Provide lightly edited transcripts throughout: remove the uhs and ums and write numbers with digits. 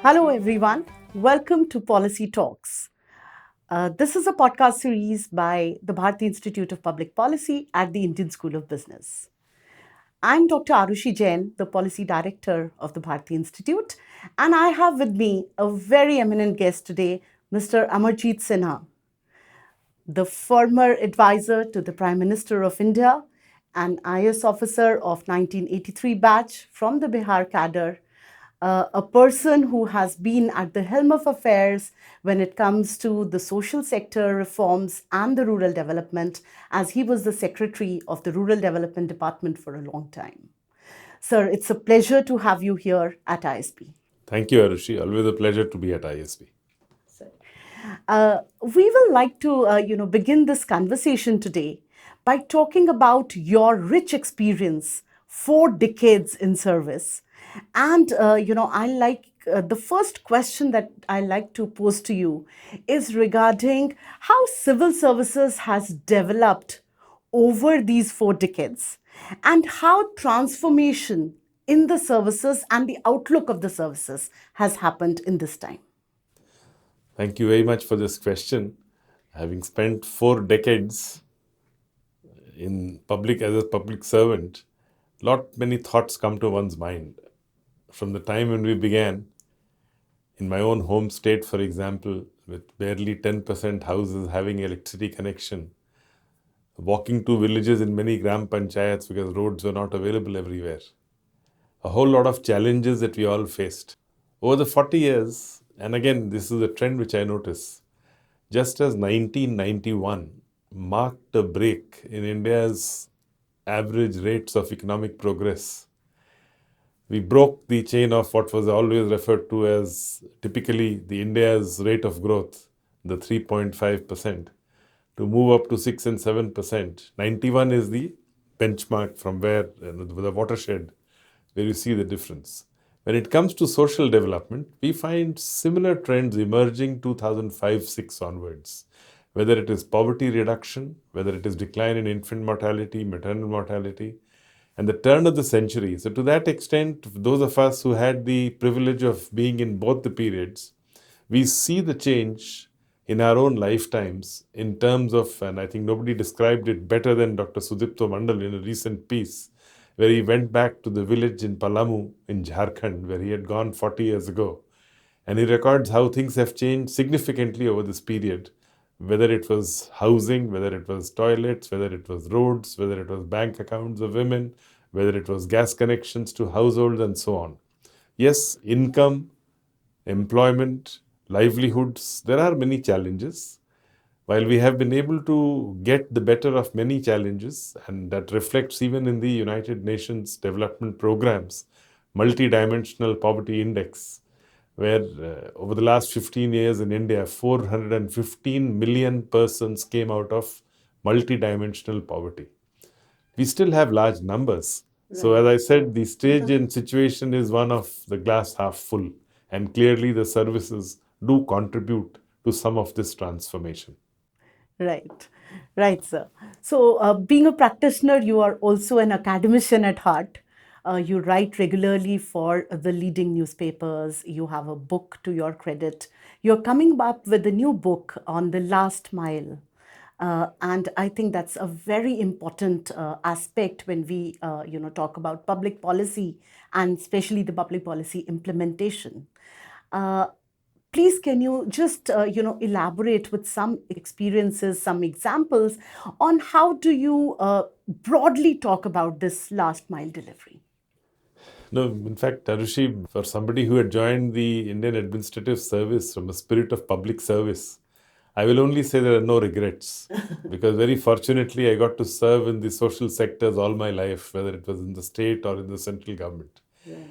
Hello, everyone. Welcome to Policy Talks. This is a podcast series by the Bharati Institute of Public Policy at the Indian School of Business. I'm Dr. Arushi Jain, the Policy Director of the Bharati Institute, and I have with me a very eminent guest today, Mr. Amarjeet Sinha, the former advisor to the Prime Minister of India, an IS officer of 1983 batch from the Bihar cadre, a person who has been at the helm of affairs when it comes to the social sector reforms and the rural development, as he was the secretary of the Rural Development Department for a long time. Sir, it's a pleasure to have you here at ISB. Thank you, Arushi. Always a pleasure to be at ISB. We will like to, begin this conversation today by talking about your rich experience, 4 decades in service, and I like the first question that I like to pose to you is regarding how civil services has developed over these 4 decades and how transformation in the services and the outlook of the services has happened in this time. Thank you very much for this question. Having spent 4 decades in public as a public servant, many thoughts come to one's mind. From the time when we began, in my own home state, for example, with barely 10% houses having electricity connection, walking to villages in many gram panchayats because roads were not available everywhere. A whole lot of challenges that we all faced. Over the 40 years, and again, this is a trend which I notice, just as 1991 marked a break in India's average rates of economic progress, we broke the chain of what was always referred to as typically the India's rate of growth, the 3.5%, to move up to 6 and 7%. 91 is the benchmark from where, the watershed, where you see the difference. When it comes to social development, we find similar trends emerging 2005-6 onwards, whether it is poverty reduction, whether it is decline in infant mortality, maternal mortality, and the turn of the century. So to that extent, those of us who had the privilege of being in both the periods, we see the change in our own lifetimes in terms of, and I think nobody described it better than Dr. Sudipto Mandal in a recent piece, where he went back to the village in Palamu in Jharkhand, where he had gone 40 years ago. And he records how things have changed significantly over this period, whether it was housing, whether it was toilets, whether it was roads, whether it was bank accounts of women, whether it was gas connections to households, and so on. Yes, income, employment, livelihoods, there are many challenges. While we have been able to get the better of many challenges, and that reflects even in the United Nations development programs, multidimensional poverty index, where over the last 15 years in India, 415 million persons came out of multidimensional poverty. We still have large numbers. So as I said, the stage and situation is one of the glass half full, and clearly the services do contribute to some of this transformation. Right, right, sir. So, being a practitioner, you are also an academician at heart. You write regularly for the leading newspapers. You have a book to your credit. You're coming up with a new book on the last mile. And I think that's a very important aspect when we, talk about public policy and especially the public policy implementation. Uh, Please, can you just, elaborate with some experiences, some examples on how do you broadly talk about this last mile delivery? No, in fact, Arushi, for somebody who had joined the Indian Administrative Service from a spirit of public service, I will only say there are no regrets because very fortunately I got to serve in the social sectors all my life, whether it was in the state or in the central government. Right.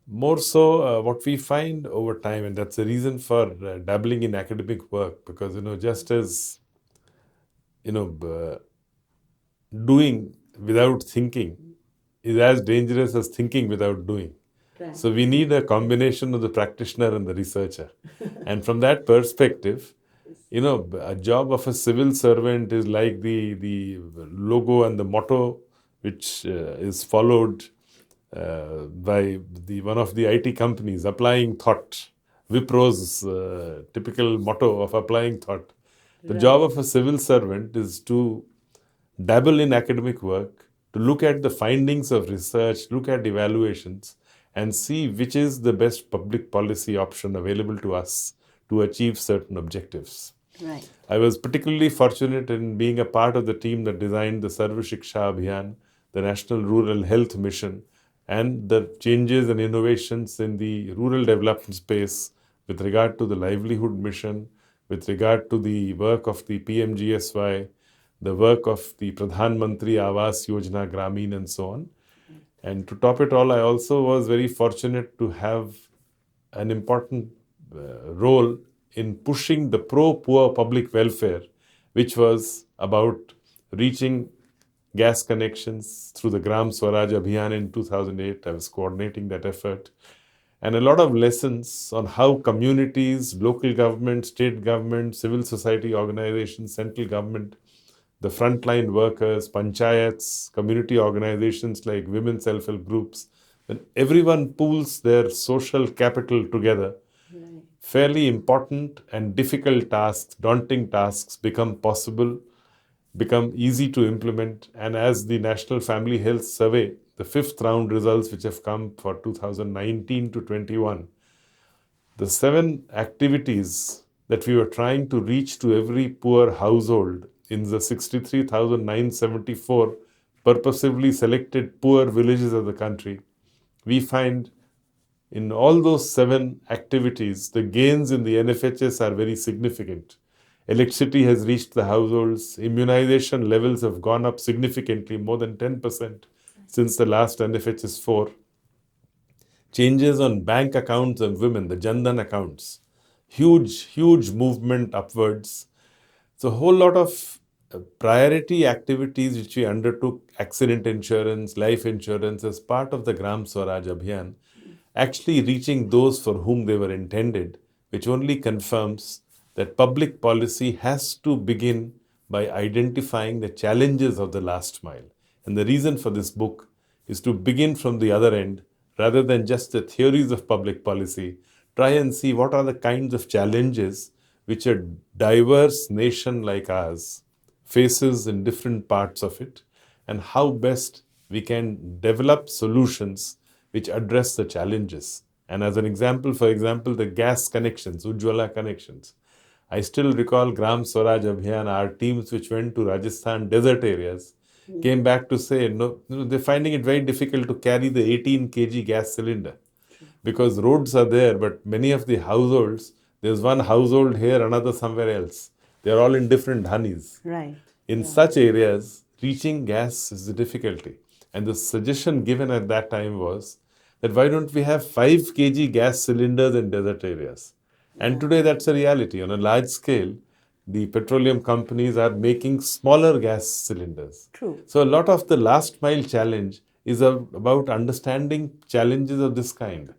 More so, what we find over time, and that's the reason for dabbling in academic work, because just as you know, doing without thinking is as dangerous as thinking without doing. Right. So we need a combination of the practitioner and the researcher. And from that perspective, a job of a civil servant is like the logo and the motto which is followed by one of the IT companies, applying thought. Wipro's typical motto of applying thought. The job of a civil servant is to dabble in academic work, to look at the findings of research, look at evaluations, and see which is the best public policy option available to us to achieve certain objectives. Right. I was particularly fortunate in being a part of the team that designed the Sarva Shiksha Abhiyan, the National Rural Health Mission, and the changes and innovations in the rural development space with regard to the livelihood mission, with regard to the work of the PMGSY, the work of the Pradhan Mantri Awas Yojana Gramin, and so on. And to top it all, I also was very fortunate to have an important role in pushing the pro-poor public welfare, which was about reaching gas connections through the Gram Swaraj Abhiyan in 2008. I was coordinating that effort. And a lot of lessons on how communities, local government, state government, civil society organizations, central government, the frontline workers, panchayats, community organizations like women self-help groups, when everyone pools their social capital together, fairly important and difficult tasks, daunting tasks become possible, become easy to implement. And as the National Family Health Survey, the fifth round results which have come for 2019 to 21, the 7 activities that we were trying to reach to every poor household in the 63,974 purposively selected poor villages of the country, we find in all those 7 activities, the gains in the NFHS are very significant. Electricity has reached the households. Immunization levels have gone up significantly, more than 10% since the last NFHS 4. Changes on bank accounts of women, the Jandan accounts. Huge movement upwards. So a whole lot of priority activities which we undertook, accident insurance, life insurance, as part of the Gram Swaraj Abhiyan, actually reaching those for whom they were intended, which only confirms that public policy has to begin by identifying the challenges of the last mile. And the reason for this book is to begin from the other end, rather than just the theories of public policy, try and see what are the kinds of challenges which a diverse nation like ours faces in different parts of it, and how best we can develop solutions which address the challenges. And as an example, for example, the gas connections, Ujjwala connections. I still recall Gram Swaraj Abhiyan, our teams which went to Rajasthan desert areas, came back to say, no, they're finding it very difficult to carry the 18 kg gas cylinder because roads are there, but many of the households, there's one household here, another somewhere else. They're all in different honeys. Right. In such areas, reaching gas is the difficulty. And the suggestion given at that time was that why don't we have 5 kg gas cylinders in desert areas? And today that's a reality. On a large scale, the petroleum companies are making smaller gas cylinders. True. So a lot of the last mile challenge is about understanding challenges of this kind.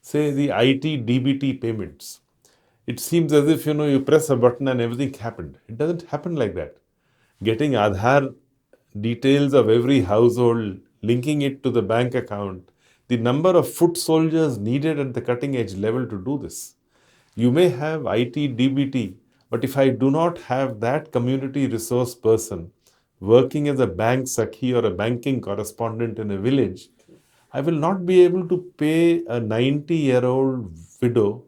Say the IT DBT payments. It seems as if, you press a button and everything happened. It doesn't happen like that. Getting Aadhaar details of every household, linking it to the bank account, the number of foot soldiers needed at the cutting edge level to do this. You may have IT DBT, but if I do not have that community resource person working as a bank sakhi or a banking correspondent in a village, I will not be able to pay a 90-year-old widow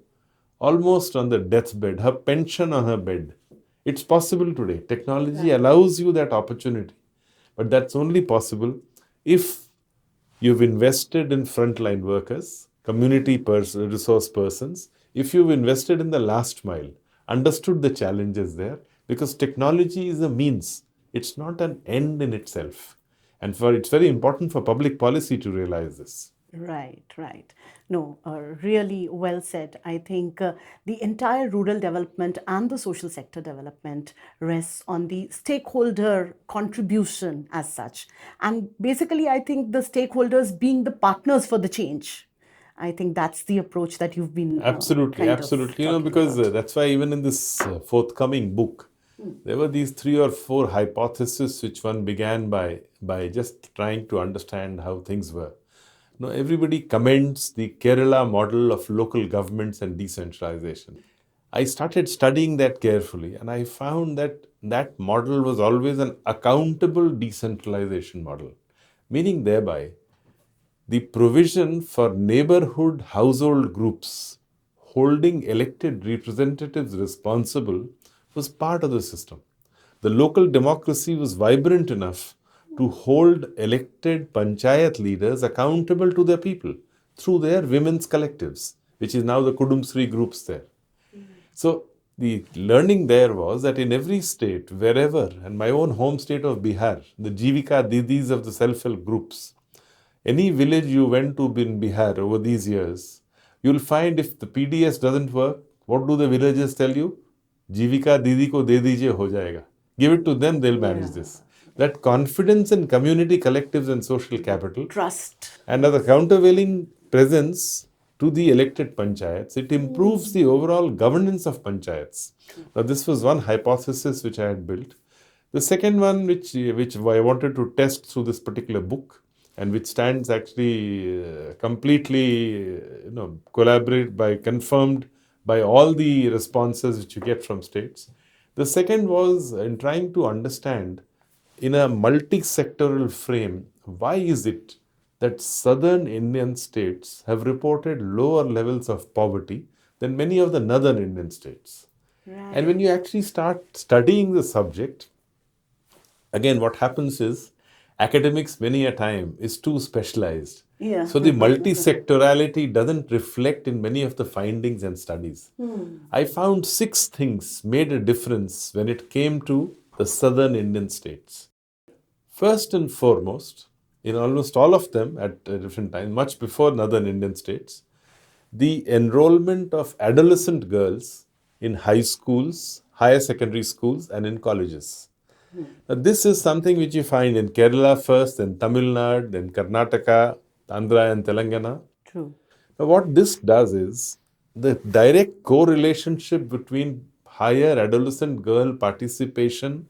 almost on the deathbed, her pension on her bed. It's possible today. Technology allows you that opportunity. But that's only possible if you've invested in frontline workers, community resource persons, if you've invested in the last mile, understood the challenges there, because technology is a means. It's not an end in itself. And it's very important for public policy to realize this. Right. No, really well said. I think the entire rural development and the social sector development rests on the stakeholder contribution as such. And basically, I think the stakeholders being the partners for the change. I think that's the approach that you've been Absolutely. Because that's why even in this forthcoming book, there were these 3 or 4 hypotheses which one began by just trying to understand how things were. Now, everybody commends the Kerala model of local governments and decentralization. I started studying that carefully, and I found that that model was always an accountable decentralization model, meaning thereby the provision for neighborhood household groups holding elected representatives responsible was part of the system. The local democracy was vibrant enough to hold elected panchayat leaders accountable to their people through their women's collectives, which is now the Kudumsri groups there. So the learning there was that in every state, wherever, and my own home state of Bihar, the Jivika Didis of the self-help groups, any village you went to in Bihar over these years, you'll find if the PDS doesn't work, what do the villagers tell you? Jivika Didi ko de dijiye ho jayega. Give it to them, they'll manage this. That confidence in community collectives and social capital, Trust. and as a countervailing presence to the elected panchayats, it improves the overall governance of panchayats. Now, this was one hypothesis which I had built. The second one, which I wanted to test through this particular book, and which stands actually completely, confirmed by all the responses which you get from states. The second was in trying to understand in a multi-sectoral frame, why is it that southern Indian states have reported lower levels of poverty than many of the northern Indian states? Right. And when you actually start studying the subject, again, what happens is academics many a time is too specialized. Yeah. So the multi-sectorality doesn't reflect in many of the findings and studies. I found 6 things made a difference when it came to the southern Indian states. First and foremost, in almost all of them at different times, much before northern Indian states, the enrollment of adolescent girls in high schools, higher secondary schools, and in colleges. Now, this is something which you find in Kerala first, then Tamil Nadu, then Karnataka, Andhra, and Telangana. True. Now, what this does is the direct correlationship between higher adolescent girl participation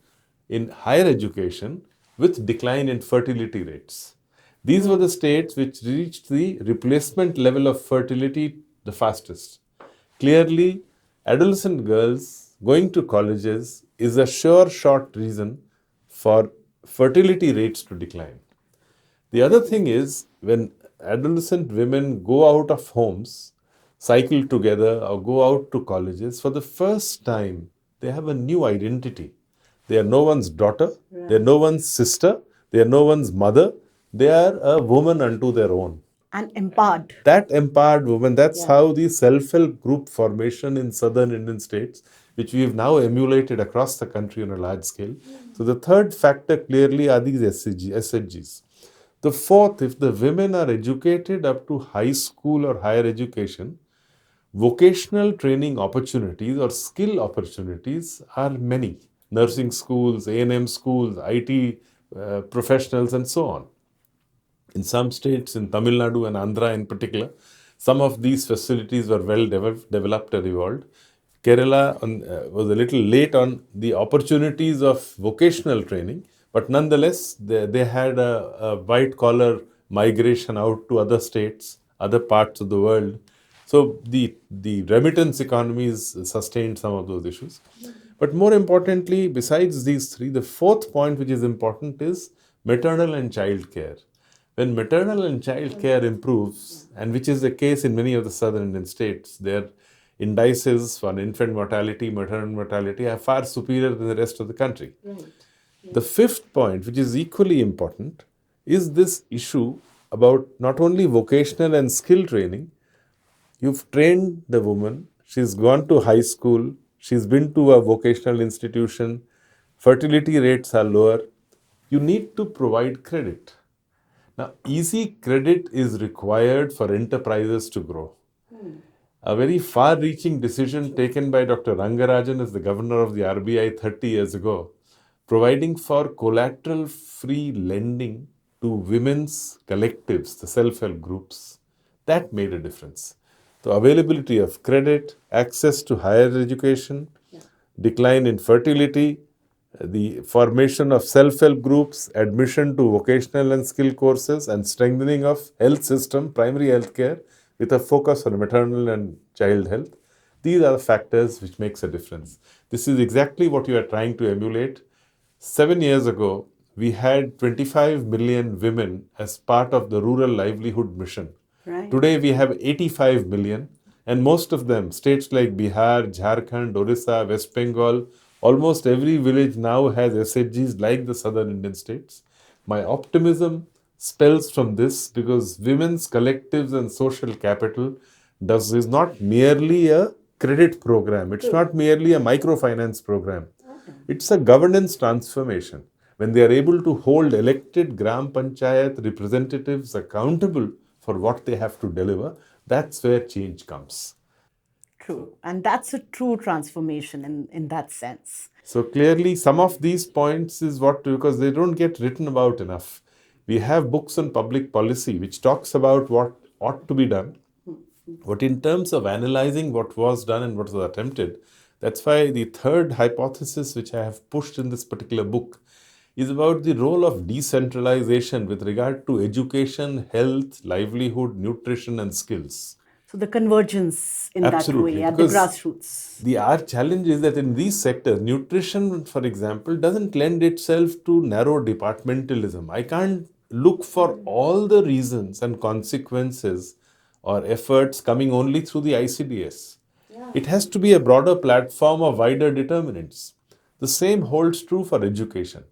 in higher education with decline in fertility rates. These were the states which reached the replacement level of fertility the fastest. Clearly, adolescent girls going to colleges is a sure shot reason for fertility rates to decline. The other thing is when adolescent women go out of homes, cycle together, or go out to colleges, for the first time, they have a new identity. They are no one's daughter, they are no one's sister, they are no one's mother, they are a woman unto their own. And empowered. That empowered woman, that's how the self-help group formation in southern Indian states, which we have now emulated across the country on a large scale. So the third factor clearly are these SHGs. The fourth, if the women are educated up to high school or higher education, vocational training opportunities or skill opportunities are many. Nursing schools, A&M schools, IT professionals, and so on. In some states, in Tamil Nadu and Andhra in particular, some of these facilities were well developed and evolved. Kerala was a little late on the opportunities of vocational training, but nonetheless, they had a white-collar migration out to other states, other parts of the world. So the remittance economies sustained some of those issues. But more importantly, besides these 3, the fourth point which is important is maternal and child care. When maternal and child care improves, and which is the case in many of the southern Indian states, their indices for infant mortality, maternal mortality are far superior than the rest of the country. Right. Yeah. The fifth point, which is equally important, is this issue about not only vocational and skill training. You've trained the woman, she's gone to high school, she's been to a vocational institution, fertility rates are lower. You need to provide credit. Now, easy credit is required for enterprises to grow. A very far-reaching decision taken by Dr. Rangarajan as the governor of the RBI 30 years ago, providing for collateral-free lending to women's collectives, the self-help groups, that made a difference. The availability of credit, access to higher education, decline in fertility, the formation of self-help groups, admission to vocational and skill courses, and strengthening of health system, primary health care, with a focus on maternal and child health. These are the factors which makes a difference. This is exactly what you are trying to emulate. 7 years ago, we had 25 million women as part of the Rural Livelihood Mission. Right. Today, we have 85 million, and most of them, states like Bihar, Jharkhand, Orissa, West Bengal, almost every village now has SHGs like the southern Indian states. My optimism spells from this because women's collectives and social capital is not merely a credit program. It's not merely a microfinance program. It's a governance transformation. When they are able to hold elected Gram Panchayat representatives accountable for what they have to deliver, that's where change comes. True. And that's a true transformation in that sense. So clearly, some of these points is what, because they don't get written about enough. We have books on public policy which talks about what ought to be done. But in terms of analyzing what was done and what was attempted, that's why the third hypothesis which I have pushed in this particular book is about the role of decentralization with regard to education, health, livelihood, nutrition, and skills. So the convergence in Absolutely, that way at the because grassroots. our challenge is that in these sectors, nutrition, for example, doesn't lend itself to narrow departmentalism. I can't look for all the reasons and consequences or efforts coming only through the ICDS. It has to be a broader platform of wider determinants. The same holds true for education.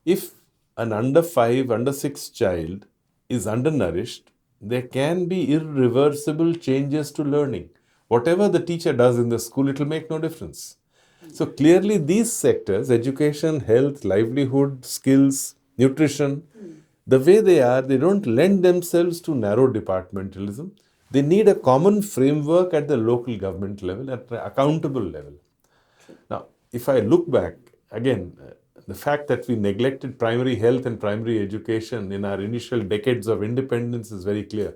If an under 5, under 6 child is undernourished, there can be irreversible changes to learning. Whatever the teacher does in the school, it will make no difference. So clearly, these sectors, education, health, livelihood, skills, nutrition, the way they don't lend themselves to narrow departmentalism. They need a common framework at the local government level, at the accountable level. Now, if I look back, again, the fact that we neglected primary health and primary education in our initial decades of independence is very clear.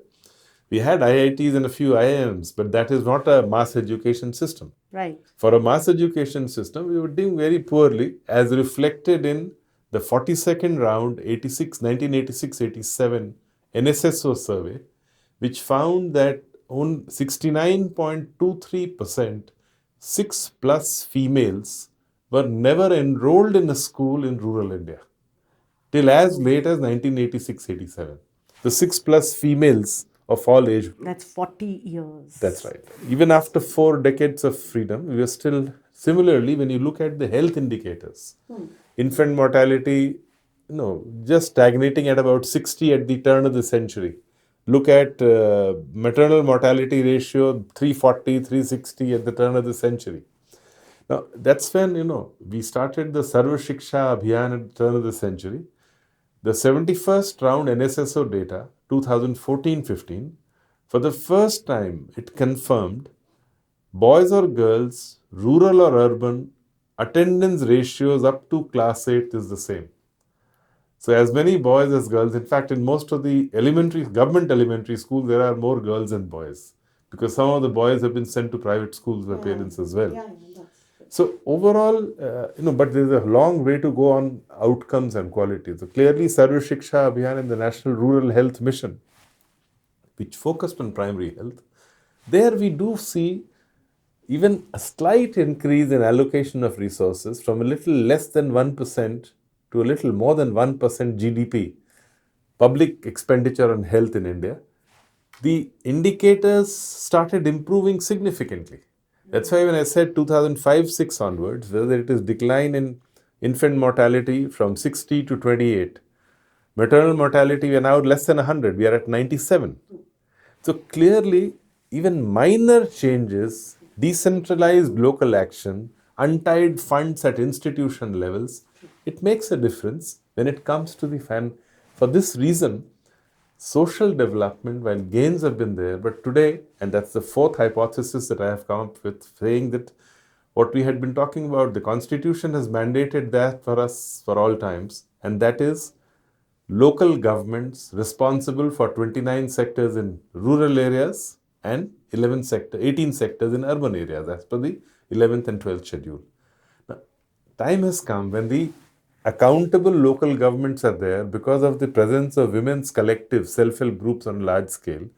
We had IITs and a few IIMs, but that is not a mass education system. Right. For a mass education system, we were doing very poorly, as reflected in the 42nd round 1986-87 NSSO survey, which found that on 69.23% 6 plus females were never enrolled in a school in rural India till as late as 1986-87. The 6 plus females of all age groups. That's 40 years. That's right. Even after 4 decades of freedom, we are still, similarly, when you look at the health indicators, infant mortality, just stagnating at about 60 at the turn of the century. Look at maternal mortality ratio, 340, 360 at the turn of the century. Now, that's when, we started the Sarva Shiksha Abhiyan at the turn of the century. The 71st round NSSO data, 2014-15, for the first time, it confirmed boys or girls, rural or urban, attendance ratios up to class 8 is the same. So as many boys as girls, in fact, in most of the government elementary schools, there are more girls than boys because some of the boys have been sent to private schools by parents as well. So overall, but there's a long way to go on outcomes and quality. So clearly, Sarva Shiksha Abhiyan and the National Rural Health Mission, which focused on primary health, there we do see even a slight increase in allocation of resources from a little less than 1% to a little more than 1% GDP, public expenditure on health in India. The indicators started improving significantly. That's why when I said 2005-6 onwards, whether it is decline in infant mortality from 60 to 28, maternal mortality, we are now less than 100, we are at 97. So clearly, even minor changes, decentralized local action, untied funds at institution levels, it makes a difference when it comes to the fan. For this reason, social development, while gains have been there, but today, and that's the fourth hypothesis that I have come up with, saying that what we had been talking about, the Constitution has mandated that for us for all times, and that is local governments responsible for 29 sectors in rural areas and 18 sectors in urban areas as per the 11th and 12th schedule. Now, time has come when the accountable local governments are there because of the presence of women's collective self-help groups on a large scale.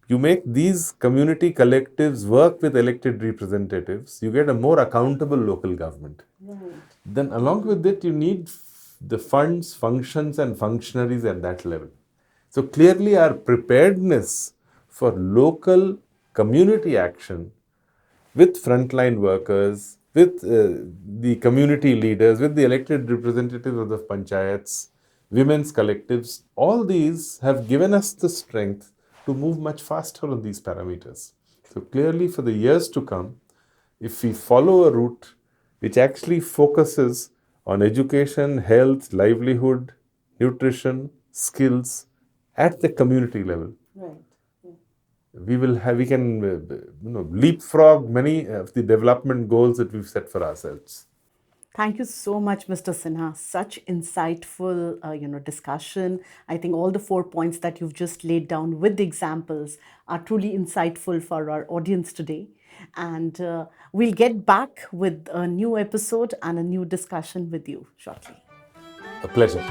You make these community collectives work with elected representatives, you get a more accountable local government. Right. Then, along with it, you need the funds, functions, and functionaries at that level. So, clearly, our preparedness for local community action with frontline workers, with the community leaders, with the elected representatives of the panchayats, women's collectives, all these have given us the strength to move much faster on these parameters. So clearly for the years to come, if we follow a route which actually focuses on education, health, livelihood, nutrition, skills at the community level, right, we can leapfrog many of the development goals that we've set for ourselves. Thank you so much, Mr. Sinha. Such insightful, discussion. I think all the 4 points that you've just laid down with the examples are truly insightful for our audience today. And we'll get back with a new episode and a new discussion with you shortly. A pleasure.